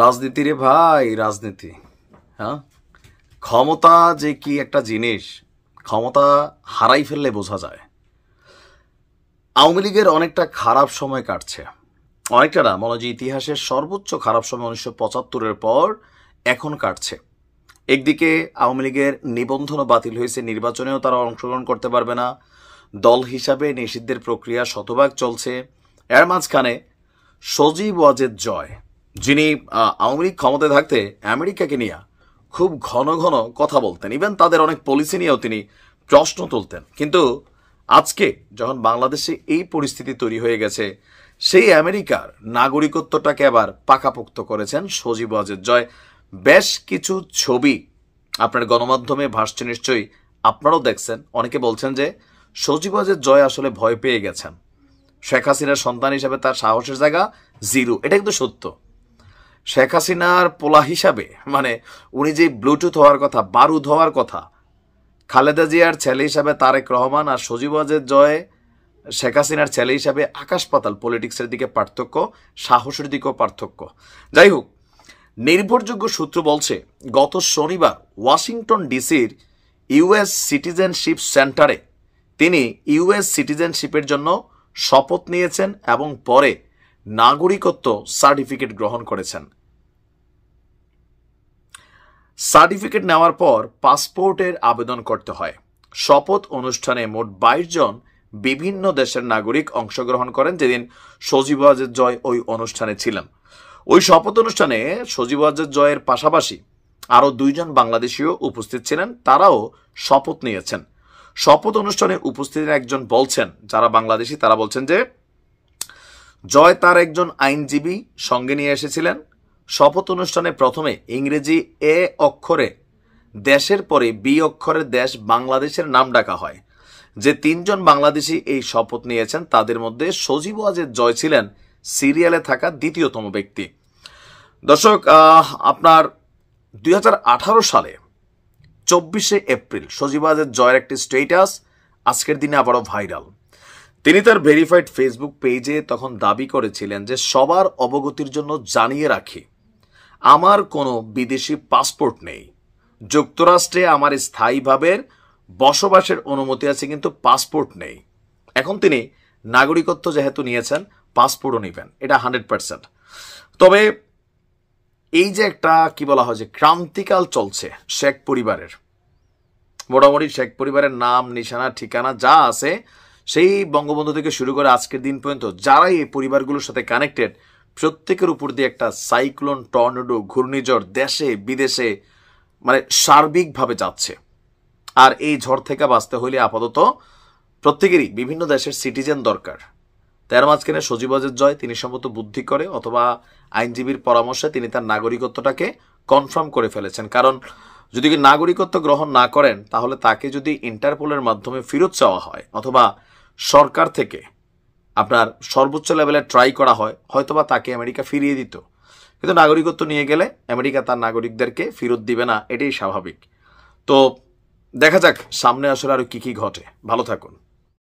রাজনীতি রে ভাই, রাজনীতি। হ্যাঁ, ক্ষমতা যে কি একটা জিনিস, ক্ষমতা হারাই ফেললে বোঝা যায়। আওয়ামী লীগের অনেকটা খারাপ সময় কাটছে, অনেকটা না, মনে হয় যে ইতিহাসের সর্বোচ্চ খারাপ সময় 1975-এর পর এখন কাটছে। একদিকে আওয়ামী লীগের নিবন্ধনও বাতিল হয়েছে, নির্বাচনেও তারা অংশগ্রহণ করতে পারবে না, দল হিসাবে নিষিদ্ধের প্রক্রিয়া শতভাগ চলছে। এর মাঝখানে সজীব ওয়াজেদ জয়, যিনি আওয়ামী লীগ ক্ষমতায় থাকতে আমেরিকাকে নিয়ে খুব ঘন ঘন কথা বলতেন, ইভেন তাদের অনেক পলিসি নিয়েও তিনি প্রশ্ন তুলতেন, কিন্তু আজকে যখন বাংলাদেশে এই পরিস্থিতি তৈরি হয়ে গেছে, সেই আমেরিকার নাগরিকত্বটাকে আবার পাকাপোক্ত করেছেন সজীব ওয়াজেদ জয়। বেশ কিছু ছবি আপনার গণমাধ্যমে ভাসছে, নিশ্চয়ই আপনারাও দেখছেন। অনেকে বলছেন যে সজীব ওয়াজেদ জয় আসলে ভয় পেয়ে গেছেন, শেখ হাসিনার সন্তান হিসাবে তার সাহসের জায়গা জিরো। এটা কিন্তু সত্য। শেখ হাসিনার পোলা হিসাবে, মানে উনি যে ব্লুটুথ হওয়ার কথা, বারুদ হওয়ার কথা, খালেদা জিয়ার ছেলে হিসাবে তারেক রহমান, আর সজীব ওয়াজেদ জয় শেখ হাসিনার ছেলে হিসাবে আকাশ পাতাল। পলিটিক্সের দিকে পার্থক্য, সাহসের দিকেও পার্থক্য। যাই হোক, নির্ভরযোগ্য সূত্র বলছে গত শনিবার ওয়াশিংটন ডিসির ইউএস সিটিজেনশিপ সেন্টারে তিনি ইউএস সিটিজেনশিপের জন্য শপথ নিয়েছেন এবং পরে নাগরিকত্ব সার্টিফিকেট গ্রহণ করেছেন। সার্টিফিকেট নেওয়ার পর পাসপোর্টের আবেদন করতে হয়। শপথ অনুষ্ঠানে মোট 22 জন বিভিন্ন দেশের নাগরিক অংশগ্রহণ করেন, যেদিন সজীব ওয়াজেদ জয় ওই অনুষ্ঠানে ছিলেন। ওই শপথ অনুষ্ঠানে সজীব ওয়াজেদ জয়ের পাশাপাশি আরও 2 জন বাংলাদেশিও উপস্থিত ছিলেন, তারাও শপথ নিয়েছেন। শপথ অনুষ্ঠানে উপস্থিত একজন বলছেন, যারা বাংলাদেশি তারা বলছেন যে জয় তার একজন আইনজীবী সঙ্গে নিয়ে এসেছিলেন। শপথ অনুষ্ঠানে প্রথমে ইংরেজি এ অক্ষরে দেশের পরে বি অক্ষরের দেশ বাংলাদেশের নাম ডাকা হয়। যে 3 জন বাংলাদেশি এই শপথ নিয়েছেন তাদের মধ্যে সজীব ওয়াজেদ জয় ছিলেন সিরিয়ালে থাকা দ্বিতীয়তম ব্যক্তি। দর্শক, আপনার 2018 সালে 24শে এপ্রিল সজীব ওয়াজেদ জয়ের একটি স্ট্যাটাস আজকের দিনে আবারও ভাইরাল। তিনি তার ভেরিফাইড ফেসবুক পেজে তখন দাবি করেছিলেন যে সবার অবগতির জন্য জানিয়ে রাখি, আমার কোনো বিদেশি পাসপোর্ট নেই। যুক্তরাষ্ট্রে আমার স্থায়ীভাবে বসবাসের অনুমতি আছে, কিন্তু পাসপোর্ট নেই। এখন তিনি নাগরিকত্ব যেহেতু নিয়েছেন, পাসপোর্টও নেবেন, এটা 100%। তবে এই যে একটা কি বলা হয় যে ক্রান্তিকাল চলছে শেখ পরিবারের, মোটামুটি শেখ পরিবারের নাম নিশানা ঠিকানা যা আছে, সেই বঙ্গবন্ধু থেকে শুরু করে আজকের দিন পর্যন্ত যারাই এই পরিবারগুলোর সাথে কানেক্টেড, প্রত্যেকের উপর দিয়ে একটা সাইক্লোন, টর্নেডো, ঘূর্ণিঝড় দেশে বিদেশে মানে সার্বিকভাবে যাচ্ছে। আর এই ঝড় থেকে বাঁচতে হলে আপাতত প্রত্যেকেরই বিভিন্ন দেশের সিটিজেন দরকার। তার মাঝখানে সজীব ওয়াজেদ জয় তিনি সম্ভবত বুদ্ধি করে অথবা আইনজীবীর পরামর্শে তিনি তার নাগরিকত্বটাকে কনফার্ম করে ফেলেছেন। কারণ যদি নাগরিকত্ব গ্রহণ না করেন, তাহলে তাকে যদি ইন্টারপোলের মাধ্যমে ফেরত চাওয়া হয় অথবা সরকার থেকে আপনার সর্বোচ্চ লেভেলে ট্রাই করা হয়, হয়তোবা তাকে আমেরিকা ফিরিয়ে দিত। কিন্তু নাগরিকত্ব নিয়ে গেলে আমেরিকা তার নাগরিকদেরকে ফেরত দিবে না, এটাই স্বাভাবিক। তো দেখা যাক সামনে আসলে আরো কি কি ঘটে। ভালো থাকুন।